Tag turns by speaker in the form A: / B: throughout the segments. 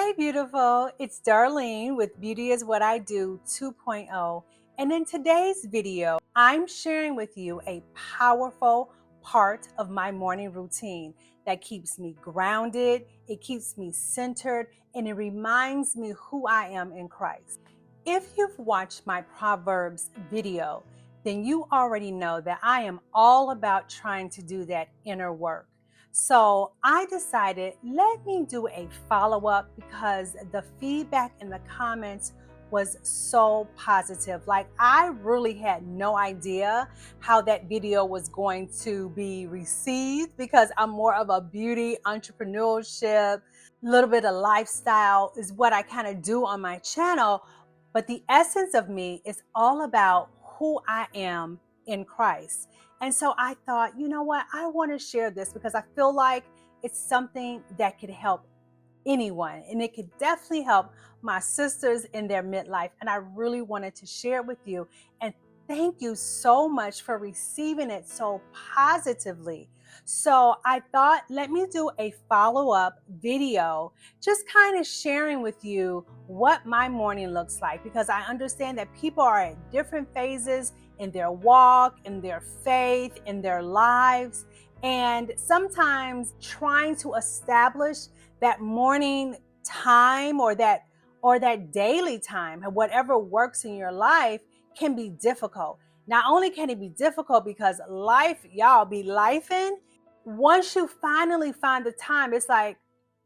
A: Hi, beautiful. It's Darlene with Beauty is What I Do 2.0. And in today's video, I'm sharing with you a powerful part of my morning routine that keeps me grounded, it keeps me centered, and it reminds me who I am in Christ. If you've watched my Proverbs video, then you already know that I am all about trying to do that inner work. So I decided, let me do a follow-up because the feedback in the comments was so positive. Like, I really had no idea how that video was going to be received because I'm more of a beauty, entrepreneurship, a little bit of lifestyle is what I kind of do on my channel. But the essence of me is all about who I am in Christ. And so I thought, you know what? I want to share this because I feel like it's something that could help anyone. And it could definitely help my sisters in their midlife. And I really wanted to share it with you. And thank you so much for receiving it so positively. So I thought, let me do a follow-up video, just kind of sharing with you what my morning looks like, because I understand that people are at different phases in their walk, in their faith, in their lives. And sometimes trying to establish that morning time or that daily time, whatever works in your life, can be difficult. Not only can it be difficult because life, y'all, be lifing. Once you finally find the time, it's like,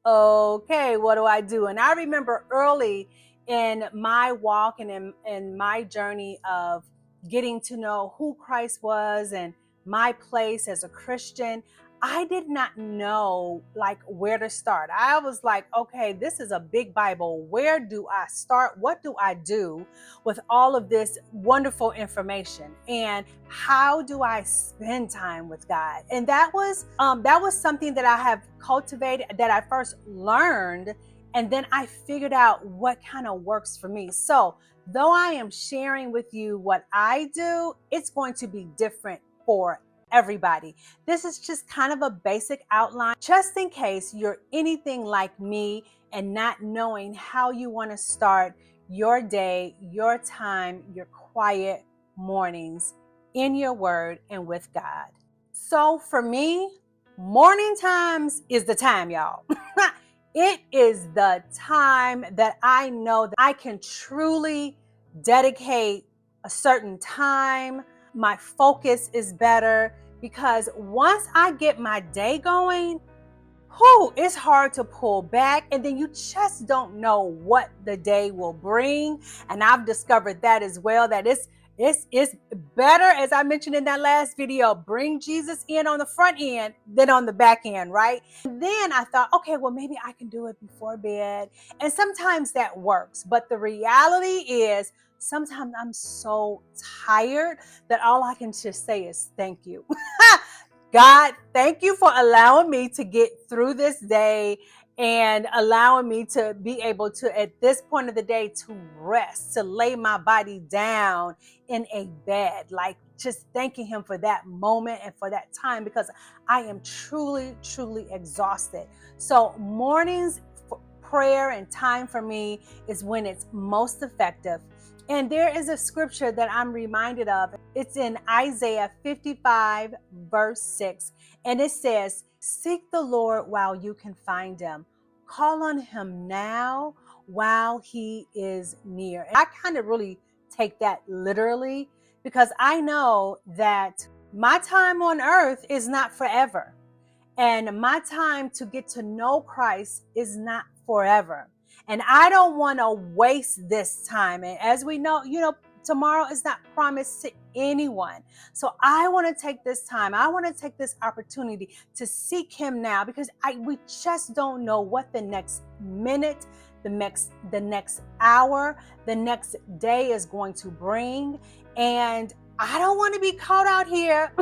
A: okay, what do I do? And I remember early in my walk and in my journey of getting to know who Christ was and my place as a Christian, I did not know like where to start. I was like, okay, this is a big Bible. Where do I start? What do I do with all of this wonderful information? And how do I spend time with God? And that was something that I have cultivated, that I first learned, and then I figured out what kind of works for me. So though I am sharing with you what I do, it's going to be different for everybody. This is just kind of a basic outline, just in case you're anything like me and not knowing how you want to start your day, your time, your quiet mornings in your word and with God. So for me, morning times is the time, y'all. It is the time that I know that I can truly dedicate a certain time. My focus is better because once I get my day going, it's hard to pull back, and then you just don't know what the day will bring. And I've discovered that as well, that it's better, as I mentioned in that last video, bring Jesus in on the front end than on the back end, right? And then I thought, okay, well, maybe I can do it before bed. And sometimes that works. But the reality is, sometimes I'm so tired that all I can just say is thank you. God, thank you for allowing me to get through this day and allowing me to be able to, at this point of the day, to rest, to lay my body down in a bed. Like, just thanking him for that moment and for that time, because I am truly, truly exhausted. So mornings, prayer and time for me is when it's most effective. And there is a scripture that I'm reminded of. It's in Isaiah 55, verse 6. And it says, seek the Lord while you can find him. Call on him now while he is near. And I kind of really take that literally, because I know that my time on earth is not forever. And my time to get to know Christ is not forever. And I don't want to waste this time. And as we know, tomorrow is not promised to anyone. So I want to take this time. I want to take this opportunity to seek him now, because we just don't know what the next minute, the next hour, the next day is going to bring. And I don't want to be caught out here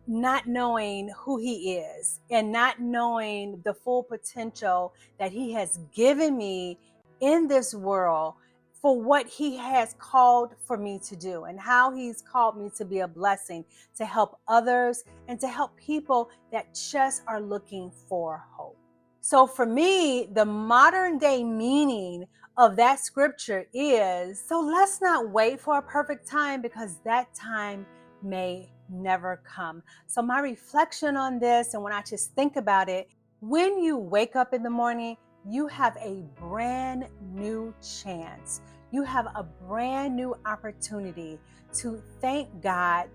A: not knowing who he is and not knowing the full potential that he has given me in this world for what he has called for me to do, and how he's called me to be a blessing, to help others and to help people that just are looking for hope. So for me, the modern day meaning of that scripture is, so let's not wait for a perfect time because that time may never come. So my reflection on this, and when I just think about it, when you wake up in the morning, you have a brand new chance. You have a brand new opportunity to thank God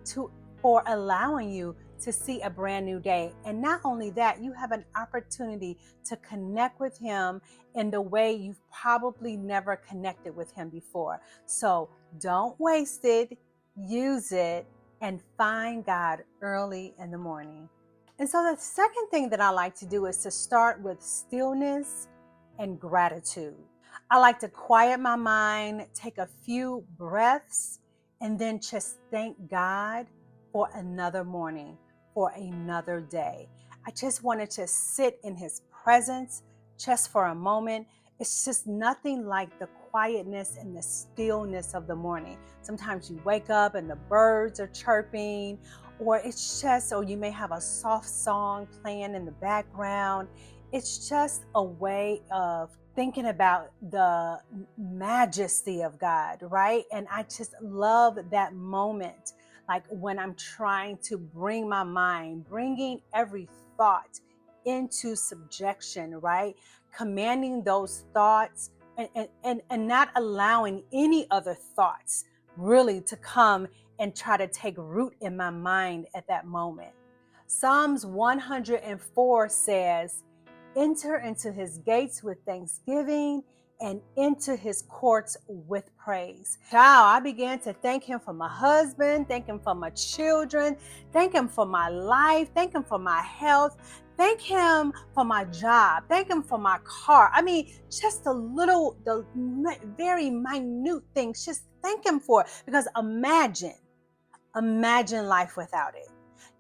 A: for allowing you to see a brand new day. And not only that, you have an opportunity to connect with Him in the way you've probably never connected with Him before. So don't waste it, use it, and find God early in the morning. And so the second thing that I like to do is to start with stillness and gratitude. I like to quiet my mind, take a few breaths, and then just thank God for another morning, for another day. I just wanted to sit in His presence just for a moment. It's just nothing like the quietness and the stillness of the morning. Sometimes you wake up and the birds are chirping, or you may have a soft song playing in the background. It's just a way of thinking about the majesty of God, right? And I just love that moment, like when I'm trying to bring my mind, bringing every thought into subjection, right? Commanding those thoughts and not allowing any other thoughts really to come and try to take root in my mind at that moment. Psalms 104 says, enter into His gates with thanksgiving and into His courts with praise. Child, I began to thank Him for my husband, thank Him for my children, thank Him for my life, thank Him for my health, thank Him for my job, thank Him for my car. I mean, just the very minute things, just thank Him for it. Because imagine life without it.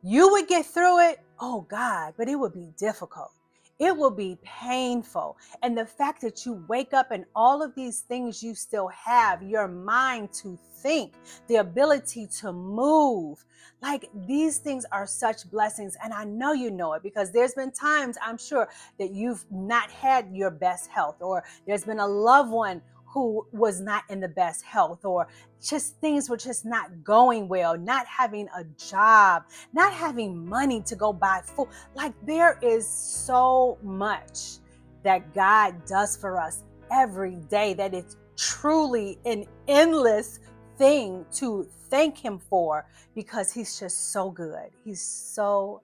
A: You would get through it, oh God, but it would be difficult. It will be painful. And the fact that you wake up and all of these things you still have, your mind to think, the ability to move, like these things are such blessings. And I know you know it because there's been times, I'm sure, that you've not had your best health, or there's been a loved one who was not in the best health, or just things were just not going well, not having a job, not having money to go buy food. Like there is so much that God does for us every day that it's truly an endless thing to thank Him for, because He's just so good. He's so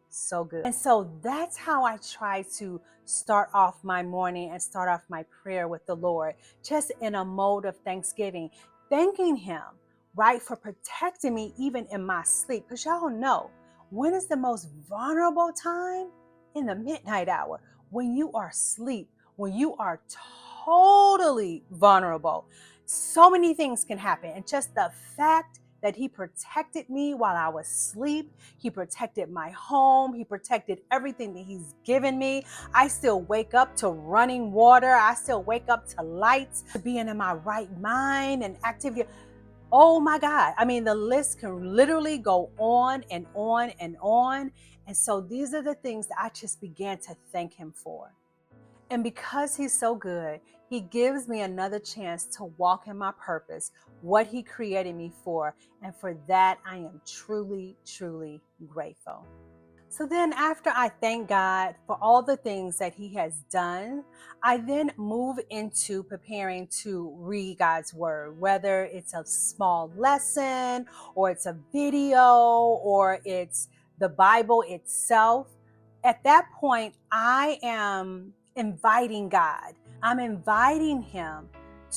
A: good. And so that's how I try to start off my morning and start off my prayer with the Lord, just in a mode of thanksgiving, thanking Him, right, for protecting me even in my sleep. Because y'all know, when is the most vulnerable time? In the midnight hour, when you are asleep, when you are totally vulnerable. So many things can happen. And just the fact that He protected me while I was asleep, He protected my home, He protected everything that He's given me. I still wake up to running water. I still wake up to lights, to being in my right mind and activity. Oh my God. I mean, the list can literally go on and on and on. And so these are the things that I just began to thank Him for. And because He's so good, He gives me another chance to walk in my purpose, what He created me for. And for that, I am truly, truly grateful. So then after I thank God for all the things that He has done, I then move into preparing to read God's word, whether it's a small lesson or it's a video or it's the Bible itself. At that point, I am inviting God. I'm inviting Him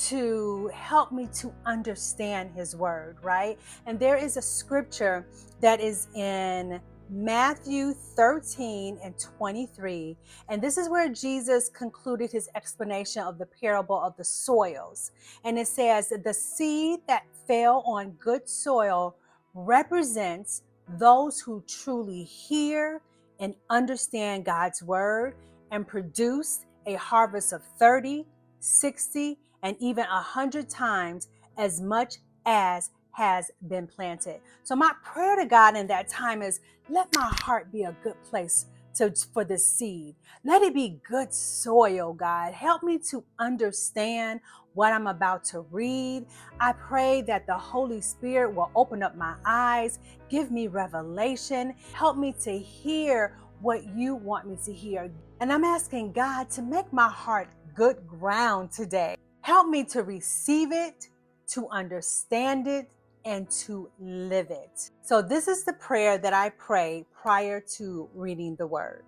A: to help me to understand His word, right? And there is a scripture that is in Matthew 13 and 23. And this is where Jesus concluded His explanation of the parable of the soils. And it says, the seed that fell on good soil represents those who truly hear and understand God's word and produce a harvest of 30, 60, and even 100 times as much as has been planted. So my prayer to God in that time is, let my heart be a good place for the seed. Let it be good soil, God. Help me to understand what I'm about to read. I pray that the Holy Spirit will open up my eyes, give me revelation, help me to hear what you want me to hear. And I'm asking God to make my heart good ground today. Help me to receive it, to understand it, and to live it. So this is the prayer that I pray prior to reading the word.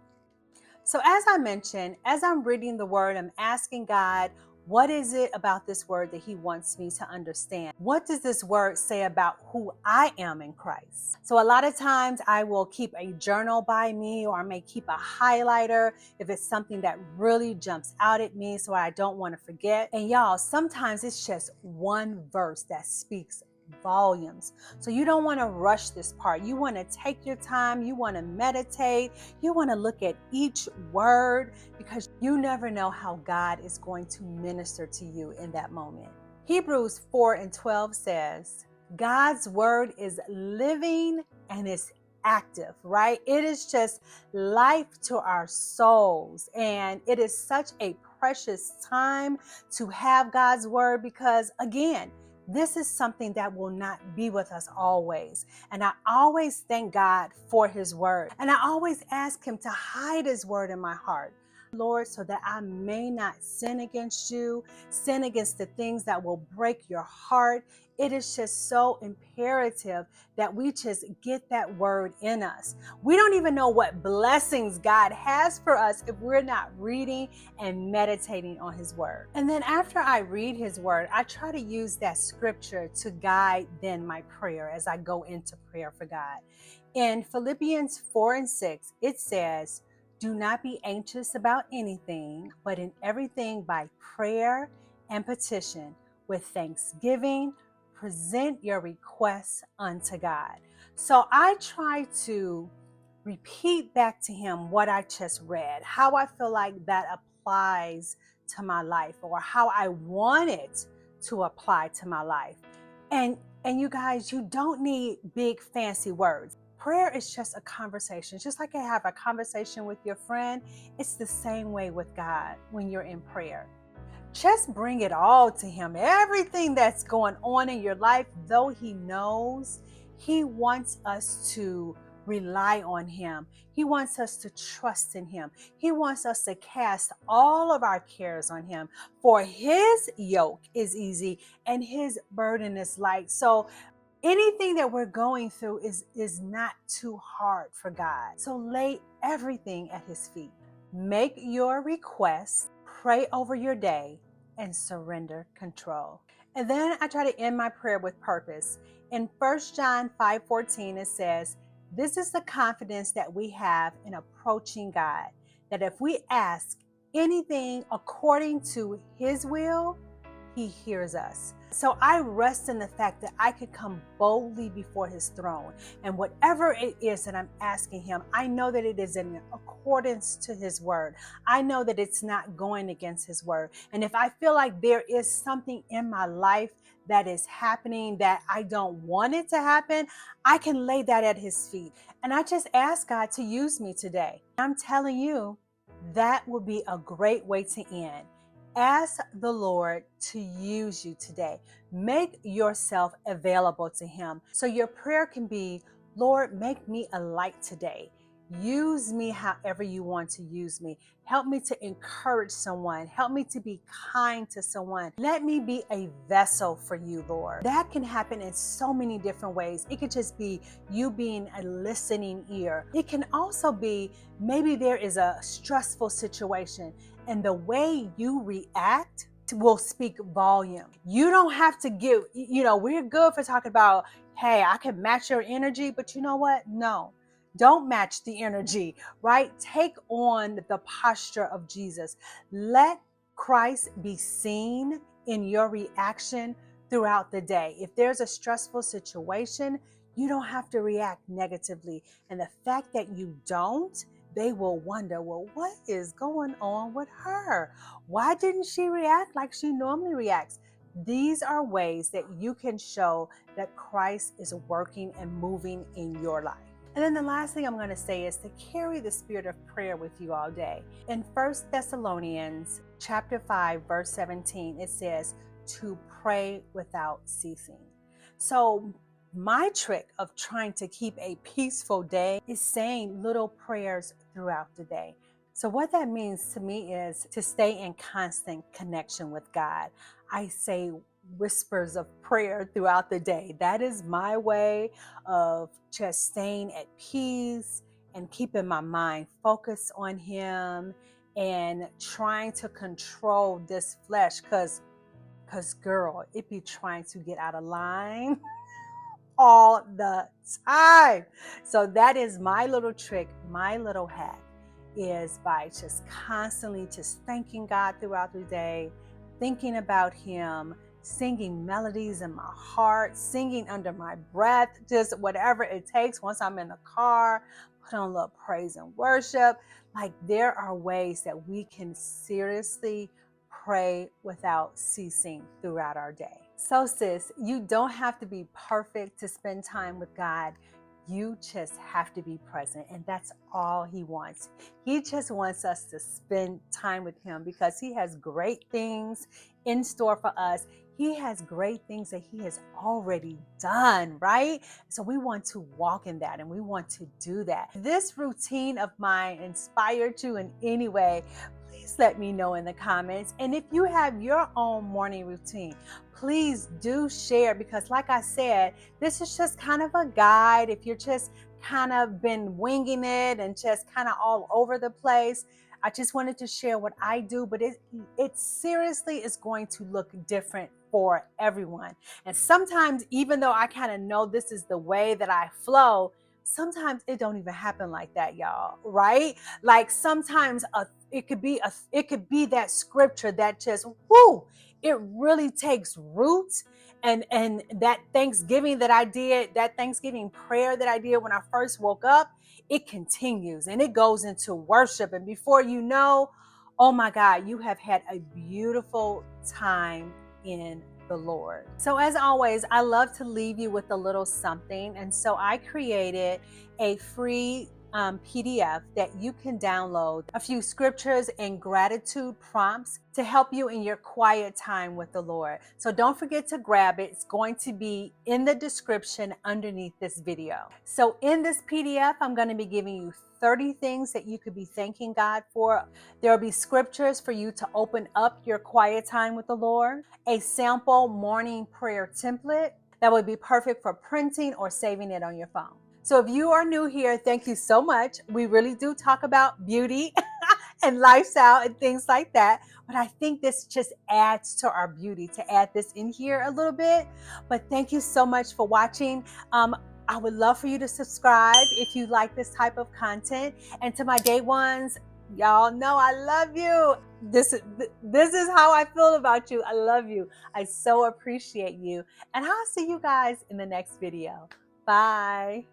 A: So as I mentioned, as I'm reading the word, I'm asking God, what is it about this word that he wants me to understand? What does this word say about who I am in Christ? So a lot of times I will keep a journal by me, or I may keep a highlighter if it's something that really jumps out at me so I don't want to forget. And y'all, sometimes it's just one verse that speaks volumes. So you don't want to rush this part. You want to take your time. You want to meditate. You want to look at each word, because you never know how God is going to minister to you in that moment. Hebrews 4:12 says, God's word is living and it's active, right? It is just life to our souls. And it is such a precious time to have God's word, because again, this is something that will not be with us always. And I always thank God for his word. And I always ask him to hide his word in my heart, Lord, so that I may not sin against you, sin against the things that will break your heart. It is just so imperative that we just get that word in us. We don't even know what blessings God has for us if we're not reading and meditating on his word. And then after I read his word, I try to use that scripture to guide then my prayer as I go into prayer for God. In Philippians 4:6, it says, do not be anxious about anything, but in everything by prayer and petition with thanksgiving, present your requests unto God. So I try to repeat back to him what I just read, how I feel like that applies to my life, or how I want it to apply to my life. And you guys, you don't need big fancy words. Prayer is just a conversation. Just like I have a conversation with your friend, it's the same way with God when you're in prayer. Just bring it all to him. Everything that's going on in your life, though he knows, he wants us to rely on him. He wants us to trust in him. He wants us to cast all of our cares on him, for his yoke is easy and his burden is light. So anything that we're going through is not too hard for God. So lay everything at his feet. Make your requests, pray over your day, and surrender control. And then I try to end my prayer with purpose. In 1 John 5:14, it says, this is the confidence that we have in approaching God, that if we ask anything according to his will, he hears us. So I rest in the fact that I could come boldly before his throne. And whatever it is that I'm asking him, I know that it is in accordance to his word. I know that it's not going against his word. And if I feel like there is something in my life that is happening that I don't want it to happen, I can lay that at his feet. And I just ask God to use me today. I'm telling you, that will be a great way to end. Ask the Lord to use you today. Make yourself available to him. So your prayer can be, Lord, make me a light today. Use me however you want to use me. Help me to encourage someone. Help me to be kind to someone. Let me be a vessel for you, Lord. That can happen in so many different ways. It could just be you being a listening ear. It can also be maybe there is a stressful situation, and the way you react will speak volume. You don't have to give, we're good for talking about, hey, I can match your energy, but you know what? No. Don't match the energy, right? Take on the posture of Jesus. Let Christ be seen in your reaction throughout the day. If there's a stressful situation, you don't have to react negatively. And the fact that you don't, they will wonder, well, what is going on with her? Why didn't she react like she normally reacts? These are ways that you can show that Christ is working and moving in your life. And then the last thing I'm going to say is to carry the spirit of prayer with you all day. In 1 Thessalonians chapter 5, verse 17, it says to pray without ceasing. So my trick of trying to keep a peaceful day is saying little prayers throughout the day. So what that means to me is to stay in constant connection with God. I say whispers of prayer throughout the day. That is my way of just staying at peace and keeping my mind focused on Him and trying to control this flesh because girl, it be trying to get out of line all the time. So that is my little trick, my little hack is by just constantly just thanking God throughout the day, thinking about Him, singing melodies in my heart, singing under my breath, just whatever it takes. Once I'm in the car, put on a little praise and worship. Like there are ways that we can seriously pray without ceasing throughout our day. So sis, you don't have to be perfect to spend time with God. You just have to be present, and that's all He wants. He just wants us to spend time with Him because He has great things in store for us. He has great things that He has already done, right? So we want to walk in that and we want to do that. If this routine of mine inspired you in any way, please let me know in the comments. And if you have your own morning routine, please do share because like I said, this is just kind of a guide. If you're just kind of been winging it and just kind of all over the place, I just wanted to share what I do, but it seriously is going to look different for everyone. And sometimes, even though I kind of know this is the way that I flow, sometimes it don't even happen like that, y'all, right? Like sometimes it could be that scripture that just it really takes root. And that Thanksgiving that I did, that Thanksgiving prayer that I did when I first woke up, it continues and it goes into worship. And before you know, oh my God, you have had a beautiful time in the Lord. So as always, I love to leave you with a little something. And so I created a free PDF that you can download, a few scriptures and gratitude prompts to help you in your quiet time with the Lord. So don't forget to grab it. It's going to be in the description underneath this video. So in this PDF, I'm going to be giving you 30 things that you could be thanking God for. There will be scriptures for you to open up your quiet time with the Lord, a sample morning prayer template that would be perfect for printing or saving it on your phone. So if you are new here, thank you so much. We really do talk about beauty and lifestyle and things like that. But I think this just adds to our beauty to add this in here a little bit. But thank you so much for watching. I would love for you to subscribe if you like this type of content. And to my day ones, y'all know I love you. This is how I feel about you. I love you. I so appreciate you. And I'll see you guys in the next video. Bye.